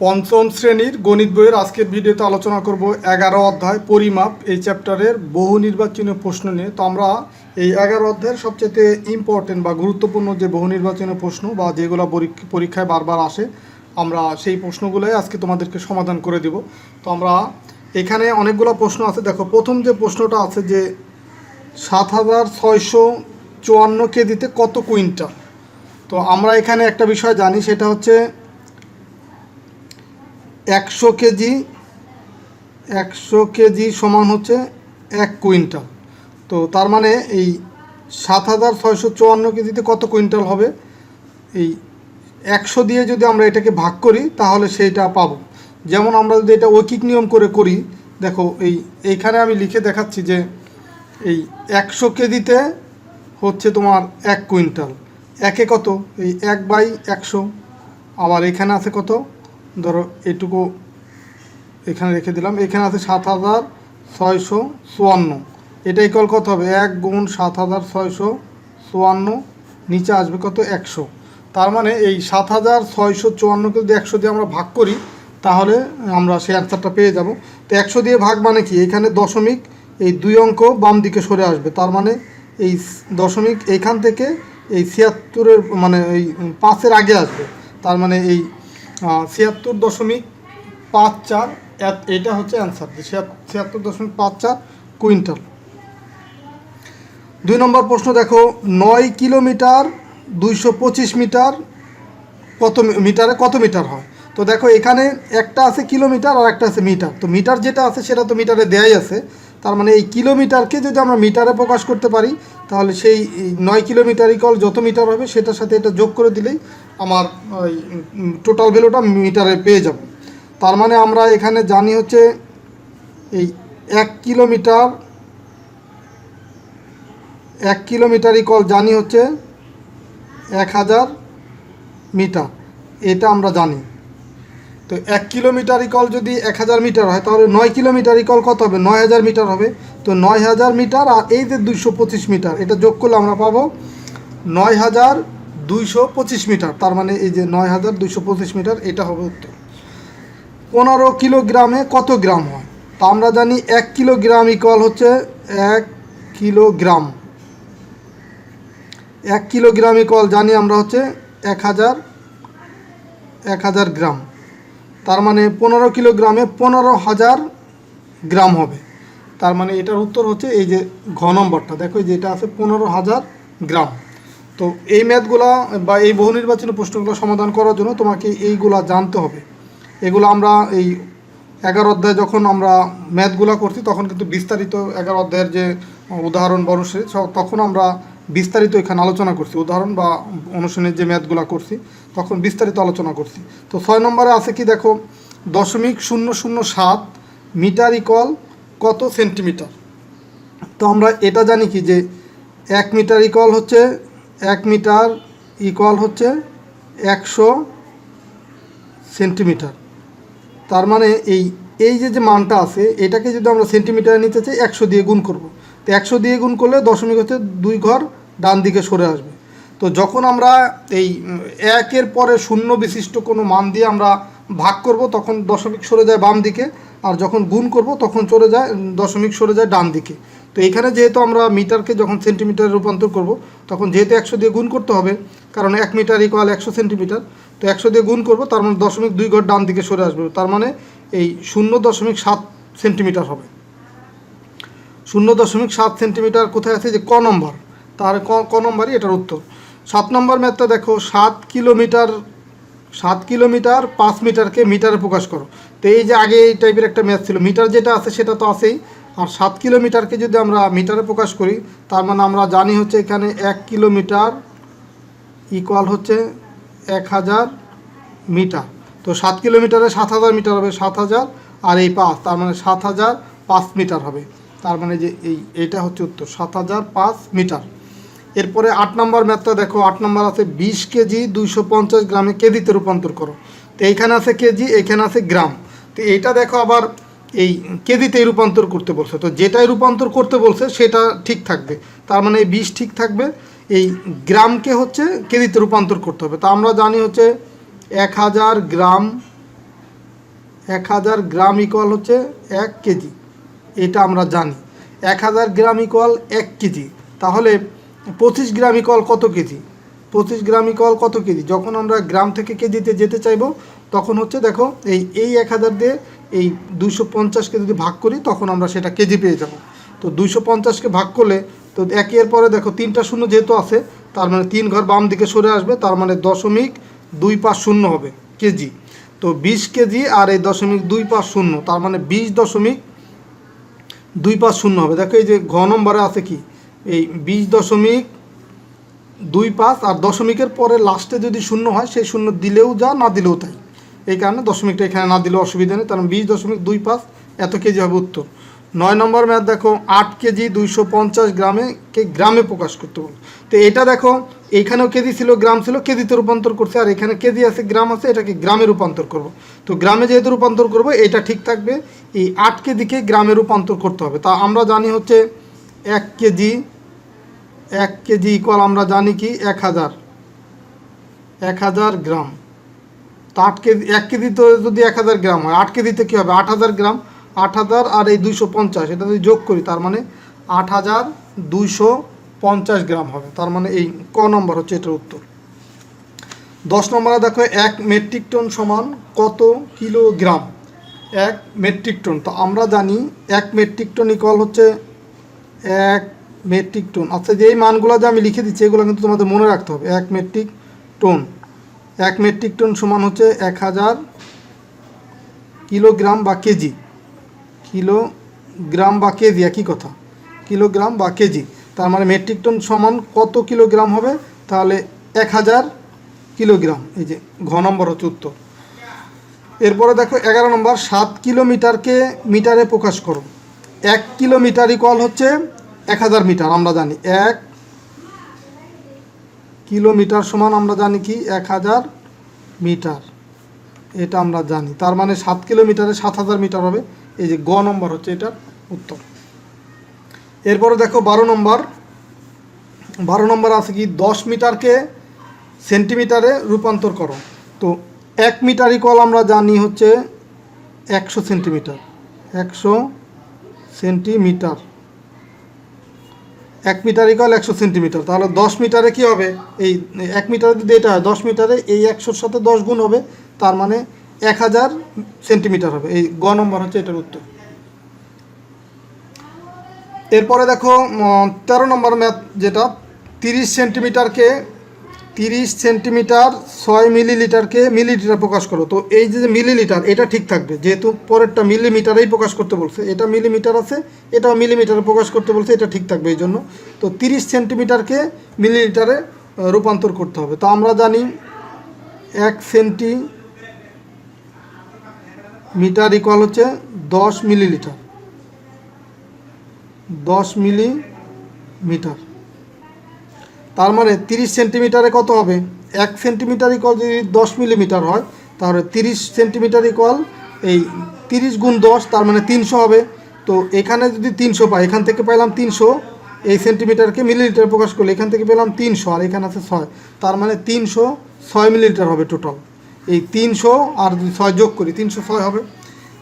পঞ্চম শ্রেণীর গণিত বইয়ের আজকের ভিডিওতে আলোচনা করব 11 অধ্যায় পরিমাপ এই চ্যাপ্টারের বহু নির্বাচনীয় প্রশ্ন নিয়ে। তো আমরা এই 11 অধ্যায়ের সবচেয়ে ইম্পর্টেন্ট বা গুরুত্বপূর্ণ যে বহু নির্বাচনীয় প্রশ্ন বা যেগুলো পরীক্ষায় বারবার আসে, আমরা সেই প্রশ্নগুলোই আজকে তোমাদেরকে সমাধান করে দেব। তো আমরা এখানে অনেকগুলো প্রশ্ন আছে। দেখো, প্রথম যে প্রশ্নটা আছে যে 7654 কেজিতে কত কুইন্টাল। তো আমরা এখানে একটা বিষয় জানি, সেটা হচ্ছে 100 কেজি সমান হচ্ছে 1 কুইন্টাল। তো তার মানে এই 7654 কেজিতে কত কুইন্টাল হবে, এই 100 দিয়ে যদি আমরা এটাকে ভাগ করি তাহলে সেইটা পাবো। যেমন আমরা যদি এটা ঐকিক নিয়ম করে করি, দেখো এইখানে আমি লিখে দেখাচ্ছি যে এই 100 কেজিতে হচ্ছে তোমার 1 কুইন্টাল, একে কত, এই 1/100। আবার এখানে আছে কত, ধরো এটুকু এখানে রেখে দিলাম, এখানে আছে 7654, এটা ইকুয়াল কত হবে, 1 গুণ 7654, নিচে আসবে কত, 100। তার মানে এই 7654কে যদি 100 দিয়ে আমরা ভাগ করি তাহলে আমরা সেই অ্যান্সারটা পেয়ে যাব। তো 100 দিয়ে ভাগ মানে কি, এখানে দশমিক, এই 2 অঙ্ক বাম দিকে সরে আসবে, তার মানে এই দশমিক এইখান থেকে এই 76-এর মানে এই 5-এর আগে আসবে, তার মানে এই 76.54, এটা হচ্ছে অ্যান্সার, 76.54 কুইন্টাল। 2 নম্বর প্রশ্ন দেখো, 9 কিলোমিটার 225 মিটার কত মিটারে কত মিটার হয়। তো দেখো এখানে একটা আছে কিলোমিটার আর একটা আছে মিটার। তো মিটার যেটা আছে সেটা তো মিটারে দেয়াই আছে, তার মানে এই কিলোমিটারকে যদি আমরা মিটারে প্রকাশ করতে পারি তাহলে সেই 9 কিলোমিটার ইকুয়াল যত মিটার হবে সেটার সাথে এটা যোগ করে দিলেই আমার ওই টোটাল ভ্যালুটা মিটারে পেয়ে যাব। তার মানে আমরা এখানে জানি হচ্ছে এই 1 কিলোমিটার ইকুয়াল জানি হচ্ছে 1000 মিটার, এটা আমরা জানি। তো 1 কিলোমিটার ইকুয়াল যদি 1000 মিটার হয় তাহলে 9 কিলোমিটার ইকুয়াল কত হবে, 9000 মিটার হবে। তো 9000 মিটার আর এই যে 225 মিটার, এটা যোগ করলে আমরা পাবো 9225 মিটার। তার মানে এই যে 9225 মিটার, এটা হবে উত্তর। 15 কিলোগ্রামে কত গ্রাম হয়। তা আমরা জানি 1 কিলোগ্রাম ইকুয়াল হচ্ছে 1 কিলোগ্রাম। 1 কিলোগ্রাম ইকুয়াল জানি আমরা হচ্ছে 1000 গ্রাম। তার মানে 15 কিলোগ্রামে 15,000 গ্রাম হবে। তার মানে এটার উত্তর হচ্ছে এই যে ঘ নম্বরটা, দেখো এই যে এটা আছে 15,000 গ্রাম। তো এই ম্যাথগুলা বা এই বহু নির্বাচনী প্রশ্নগুলো সমাধান করার জন্য তোমাকে এইগুলা জানতে হবে। এগুলো আমরা এই 11 অধ্যায় যখন আমরা ম্যাথগুলো করছি তখন কিন্তু বিস্তারিত 11 অধ্যায়ের যে উদাহরণ বা অনুসারে তখন আমরা বিস্তারিত এখানে আলোচনা করছি, উদাহরণ বা অনুশীলনের যে ম্যাথগুলো করছি তখন বিস্তারিত আলোচনা করছি। তো 6 নম্বরে আছে কি, দেখো 0.007 মিটার ইকুয়াল কত সেন্টিমিটার। তো আমরা এটা জানি কি যে 1 মিটার ইকুয়াল হচ্ছে 1 মিটার ইকুয়াল হচ্ছে 100 সেন্টিমিটার। তার মানে এই যে মানটা আছে এটাকে যদি আমরা সেন্টিমিটারে নিতে চাই 100 দিয়ে গুণ করব। তো 100 দিয়ে গুণ করলে দশমিক হচ্ছে 2 ঘর ডান দিকে সরে আসবে। তো যখন আমরা এই 1-এর পরে 0 বিশিষ্ট কোনো মান দিয়ে আমরা ভাগ করব তখন দশমিক সরে যায় বাম দিকে, আর যখন গুণ করব তখন চলে যায় দশমিক সরে যায় ডান দিকে। তো এখানে যেহেতু আমরা মিটারকে যখন সেন্টিমিটারে রূপান্তর করব তখন যেহেতু 100 দিয়ে গুণ করতে হবে, কারণ 1 মিটার ইকুয়াল 100 সেন্টিমিটার। তো 100 দিয়ে গুণ করব, তার মানে দশমিক 2 ঘর ডান দিকে সরে আসবে, তার মানে এই 0.7 সেন্টিমিটার হবে। 0.7 সেন্টিমিটার কোথায় আছে, যে ক নম্বর, তার ক নম্বরই এটার উত্তর। 7 নম্বর ম্যাথটা দেখো, 7 কিলোমিটার 5 মিটারকে মিটারে প্রকাশ করো। তো এই যে আগে এই টাইপের একটা ম্যাথ ছিল, মিটার যেটা আছে সেটা তো আছেই, আর 7 কিলোমিটারকে যদি আমরা মিটারে প্রকাশ করি তার মানে আমরা জানি হচ্ছে এখানে 1 কিলোমিটার ইকুয়াল হচ্ছে 1000 মিটার। তো 7 কিলোমিটারে 7000 মিটার হবে, 7000 আর এই 5, তার মানে 7005 মিটার হবে। তার মানে যে এইটা হচ্ছে উত্তর, 7005 মিটার। এরপরে 8 নম্বর ম্যাথটা দেখো, 8 নম্বর আছে 20 কেজি 250 গ্রামে কেজিতে রূপান্তর করো। তো এইখানে আছে কেজি, এইখানে আছে গ্রাম। তো এইটা দেখো আবার এই কেজিতেই রূপান্তর করতে বলছে, তো যেটাই রূপান্তর করতে বলছে সেটা ঠিক থাকবে, তার মানে এই 20 ঠিক থাকবে, এই গ্রামকে হচ্ছে কেজিতে রূপান্তর করতে হবে। তো আমরা জানি হচ্ছে 1000 গ্রাম 1000 গ্রাম ইকুয়াল হচ্ছে 1 কেজি, এটা আমরা জানি। 1000 গ্রাম ইকুয়াল 1 কেজি, তাহলে 25 গ্রাম ইকুয়াল কত কেজি? 25 গ্রাম ইকুয়াল কত কেজি? যখন আমরা গ্রাম থেকে কেজিতে যেতে চাইব তখন হচ্ছে দেখো এই 1000 দিয়ে এই 250কে যদি ভাগ করি তখন আমরা সেটা কেজি পেয়ে যাব। তো 250কে ভাগ করলে তো একের পরে দেখো 3টা শূন্য যেহেতু আছে, তার মানে 3 ঘর বাম দিকে সরে আসবে, তার মানে 0.250 হবে কেজি। তো 20 কেজি আর এই 0.250, তার মানে 20.250 হবে। দেখো এই যে ঘ নম্বরে আছে কি এই 20.25, আর দশমিকের পরে লাস্টে যদি শূন্য হয় সেই শূন্য দিলেও যা, না দিলেও তাই, এই কারণে দশমিকটা এখানে না দিলেও অসুবিধা নেই, কারণ 20.25 এত কেজি হবে উত্তর। 9 নম্বর ম্যাথ দেখো 8 কেজি 250 গ্রামে প্রকাশ করতে বলো। তো এটা দেখো এইখানেও কেজি ছিল, গ্রাম ছিল, কেজিতে রূপান্তর করছে, আর এখানে কেজি আছে গ্রাম আছে, এটাকে গ্রামে রূপান্তর করব। তো গ্রামে যেহেতু রূপান্তর করব এটা ঠিক থাকবে, এই 8 কেজিকে গ্রামে রূপান্তর করতে হবে। তা আমরা জানি হচ্ছে 1 কেজি ইকুয়াল আমরা জানি কি 1000 গ্রাম। তো 8 কেজি 1 কেজি তো যদি 1000 গ্রাম হয়, 8 কেজিতে কী হবে 8000 গ্রাম। 8000 আর এই 250 এটা যদি যোগ করি তার মানে 8250 গ্রাম হবে, তার মানে এই ক নম্বর হচ্ছে এটার উত্তর। 10 নম্বরে দেখো 1 মেট্রিক টন সমান কত কিলোগ্রাম? 1 মেট্রিক টন, তো আমরা জানি 1 মেট্রিক টন ইকুয়াল হচ্ছে 1 মেট্রিক টন। আচ্ছা, যে এই মানগুলো যে আমি লিখে দিচ্ছি এগুলো কিন্তু তোমাদের মনে রাখতে হবে। 1 মেট্রিক টন, 1 মেট্রিক টন সমান হচ্ছে 1000 কিলোগ্রাম বা কেজি। কিলোগ্রাম বা কেজি একই কথা, কিলোগ্রাম বা কেজি। তার মানে মেট্রিক টন সমান কত কিলোগ্রাম হবে? তাহলে 1000 কিলোগ্রাম। এই যে ঘ নম্বর হচ্ছে উত্তর। এরপরে দেখো 11 নম্বর 7 কিলোমিটারকে মিটারে প্রকাশ করো। 1 কিলোমিটার ইকুয়াল হচ্ছে 1000 মিটার, আমরা জানি 1 কিলোমিটার সমান আমরা জানি কি 1000 মিটার, এটা আমরা জানি। তার মানে 7 কিলোমিটারে 7000 মিটার হবে, এই যে গ নম্বর হচ্ছে এটার উত্তর। এরপরে দেখো 12 নম্বর আছে কি 10 মিটারকে সেন্টিমিটারে রূপান্তর করো। তো 1 মিটার ইকুয়াল আমরা জানি হচ্ছে 100 centimetre. 100 centimetre, 1 metre equal 100 centimetre. তাহলে 10 মিটারে কি হবে? এই 1 মিটারে যদি এটা হয় 10 মিটারে এই 100-র সাথে 10 গুণ হবে, তার মানে 1000 সেন্টিমিটার হবে। এই গ নম্বর হচ্ছে এটার উত্তর। এরপরে দেখো 13 নম্বর ম্যাথ, যেটা 30 সেন্টিমিটারকে 6 মিলিলিটারকে মিলিলিটার প্রকাশ করো। তো এই যে মিলিলিটার এটা ঠিক থাকবে, যেহেতু পরেরটা মিলিমিটারেই প্রকাশ করতে বলছে, এটা মিলিমিটার আছে, এটাও মিলিমিটারে প্রকাশ করতে বলছে, এটা ঠিক থাকবে এই জন্য। তো 30 সেন্টিমিটারকে মিলিলিটারে রূপান্তর করতে হবে। তো আমরা জানি 1 সেন্টিমিটার ইকুয়াল হচ্ছে 10 মিলিলিটার। 10 মিলিমিটার, তার মানে 30 সেন্টিমিটারে কত হবে? 1 সেন্টিমিটার ইকুয়াল যদি 10 মিলিমিটার হয়, তাহলে 30 সেন্টিমিটার ইকুয়াল এই 30 গুণ 10, তার মানে 300 হবে। তো এখানে যদি 300 পাই, এখান থেকে পাইলাম 300, এই সেন্টিমিটারকে মিলিলিটার প্রকাশ করলে এখান থেকে পেলাম 300, আর এখানে আছে 6, তার মানে 306 মিলিলিটার হবে টোটাল। এই 300 আর যদি 6 যোগ করি 306 হবে।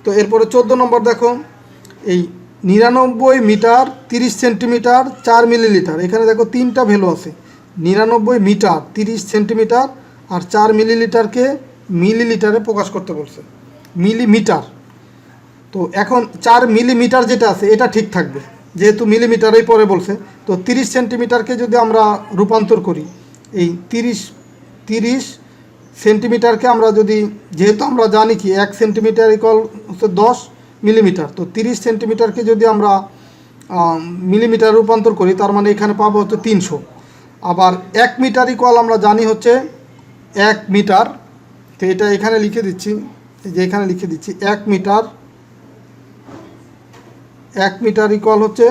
তো এরপরে 14 নম্বর দেখো এই 99 মিটার 30 সেন্টিমিটার 4 মিলিলিটার। এখানে দেখো 3টা ভ্যালু আছে, 99 মিটার 30 সেন্টিমিটার আর 4 মিলিলিটারকে মিলিলিটারে প্রকাশ করতে বলছে, মিলিমিটার। তো এখন 4 মিলিমিটার যেটা আছে এটা ঠিক থাকবে, যেহেতু মিলিমিটারেই পরে বলছে। তো 30 সেন্টিমিটারকে যদি আমরা রূপান্তর করি, এই 30 সেন্টিমিটারকে আমরা যদি, যেহেতু আমরা জানি কি 1 সেন্টিমিটার ইকুয়াল হচ্ছে 10 মিলিমিটার, তো 30 সেন্টিমিটারকে যদি আমরা মিলিমিটার রূপান্তর করি, তার মানে এখানে পাবো হচ্ছে 300। আবার 1 মিটার ইকুয়াল আমরা জানি হচ্ছে 1 মিটার। তো এটা এখানে লিখে দিচ্ছি, যে এখানে লিখে দিচ্ছি 1 মিটার ইকুয়াল হচ্ছে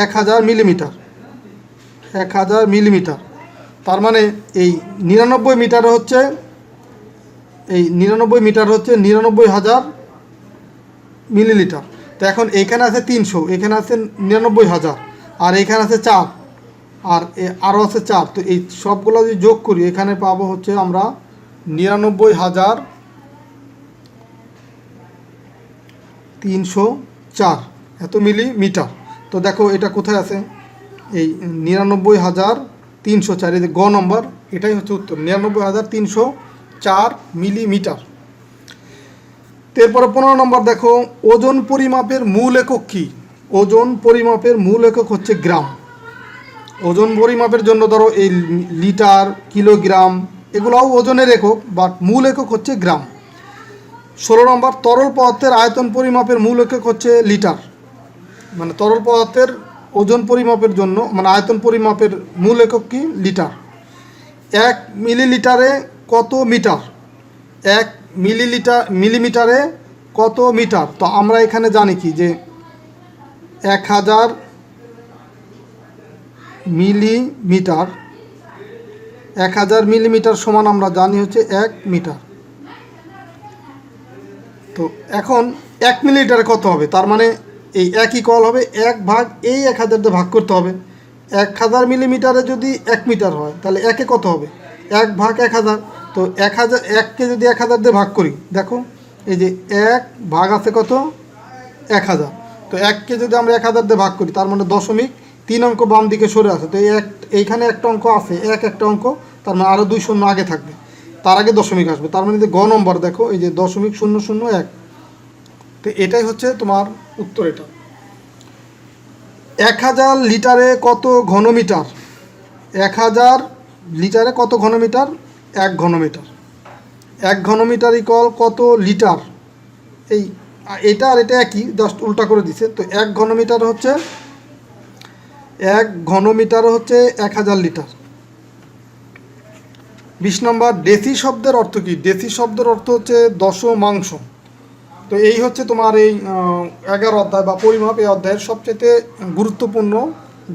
1000 মিলিমিটার। 1000 মিলিমিটার, তার মানে এই 99 মিটার হচ্ছে 99,000 মিলিলিটার। তো এখন এখানে আছে 300, এখানে আছে 99,000, আর এখানে আছে 4, আর আরও আছে 4। তো এই সবগুলো যদি যোগ করি এখানে পাবো হচ্ছে আমরা 99,000 304 এত মিলিমিটার। তো দেখো এটা কোথায় আছে, এই 99,304, এই যে গ নম্বর, এটাই হচ্ছে উত্তর, 99,304 মিলিমিটার। এরপরে 15 নম্বর দেখো, ওজন পরিমাপের মূল একক কী? ওজন পরিমাপের মূল একক হচ্ছে গ্রাম। ওজন পরিমাপের জন্য ধরো এই লিটার, কিলোগ্রাম এগুলোও ওজনের একক, বাট মূল একক হচ্ছে গ্রাম। 16 নম্বর, তরল পদার্থের আয়তন পরিমাপের মূল একক হচ্ছে লিটার। মানে তরল পদার্থের ওজন পরিমাপের জন্য মানে আয়তন পরিমাপের মূল একক কি? লিটার। 1 মিলিলিটারে কত মিটার? 1 মিলিমিটারে কত মিটার? তো আমরা এখানে জানি কি যে 1000 মিলিমিটার, 1000 মিলিমিটার সমান আমরা জানি হচ্ছে 1 মিটার। তো এখন 1 মিলিলিটারে কত হবে? তার মানে এই 1 ইকুয়াল হবে 1 ভাগ এই 1000 দিয়ে ভাগ করতে হবে। 1000 মিলিমিটারে যদি 1 মিটার হয় তাহলে 1-এ কত হবে? 1 ভাগ 1000। তো 1000, 1কে যদি 1000 দিয়ে ভাগ করি, দেখো এই যে 1 ভাগ আছে কত? 1000। তো 1কে যদি আমরা 1000 দিয়ে ভাগ করি, তার মানে 0.3 অঙ্ক বাম দিকে সরে আসে। তো এইখানে একটা অঙ্ক আছে, একটা অঙ্ক, তার মানে আরও 2 শূন্য আগে থাকবে, তার আগে দশমিক আসবে। তার মানে যে গ নম্বর দেখো এই যে 0.001। তো এটাই হচ্ছে তোমার উত্তর। এটা 1000 লিটারে কত ঘনমিটার? 1000 লিটারে কত ঘনমিটার? 1 ঘনমিটার। 1 ঘনমিটার ইকুয়াল কত লিটার? এইটা আর এটা একই, জাস্ট উল্টা করে দিছে। তো 1 ঘনমিটার হচ্ছে 1000 লিটার। 20 নম্বর, ডেসি শব্দের অর্থ কী? ডেসি শব্দের অর্থ হচ্ছে দশমাংশ। তো এই হচ্ছে তোমার এই 11 অধ্যায় বা পরিমাপ, এই অধ্যায়ের সবচেয়ে গুরুত্বপূর্ণ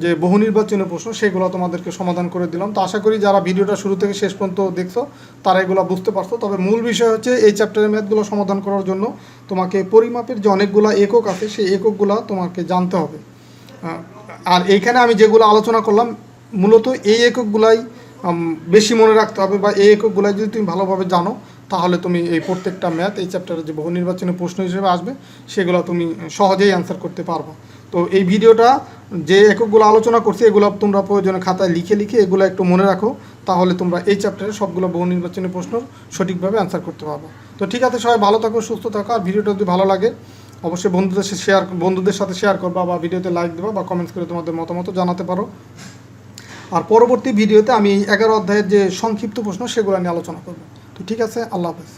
যে বহু নির্বাচনী প্রশ্ন, সেগুলো তোমাদেরকে সমাধান করে দিলাম। তো আশা করি যারা ভিডিওটা শুরু থেকে শেষ পর্যন্ত দেখছো তারা এগুলো বুঝতে পারছো। তবে মূল বিষয় হচ্ছে এই চ্যাপ্টারের ম্যাথগুলো সমাধান করার জন্য তোমাকে পরিমাপের যে অনেকগুলো একক আছে সেই এককগুলো তোমাকে জানতে হবে। আর এইখানে আমি যেগুলো আলোচনা করলাম মূলত এই এককগুলাই বেশি মনে রাখতে হবে, বা এই এককগুলাই যদি তুমি ভালোভাবে জানো তাহলে তুমি এই প্রত্যেকটা ম্যাথ এই চ্যাপ্টারে যে বহু নির্বাচনী প্রশ্ন হিসেবে আসবে সেগুলো তুমি সহজেই অ্যান্সার করতে পারবে। তো এই ভিডিওটা যে এককগুলো আলোচনা করছি এগুলো তোমরা প্রয়োজনে খাতায় লিখে এগুলো একটু মনে রাখো, তাহলে তোমরা এই চ্যাপ্টারে সবগুলো বহু নির্বাচনী প্রশ্ন সঠিকভাবে অ্যান্সার করতে পারবে। তো ঠিক আছে, সবাই ভালো থাকো, সুস্থ থাকো। আর ভিডিওটা যদি ভালো লাগে অবশ্যই বন্ধুদের সাথে শেয়ার করবা, বা ভিডিওতে লাইক দেবা, বা কমেন্টস করে তোমাদের মতামত জানাতে পারো। আর পরবর্তী ভিডিওতে আমি 11 অধ্যায়ের যে সংক্ষিপ্ত প্রশ্ন সেগুলো নিয়ে আলোচনা করব। তো ঠিক আছে, আল্লাহ হাফেজ।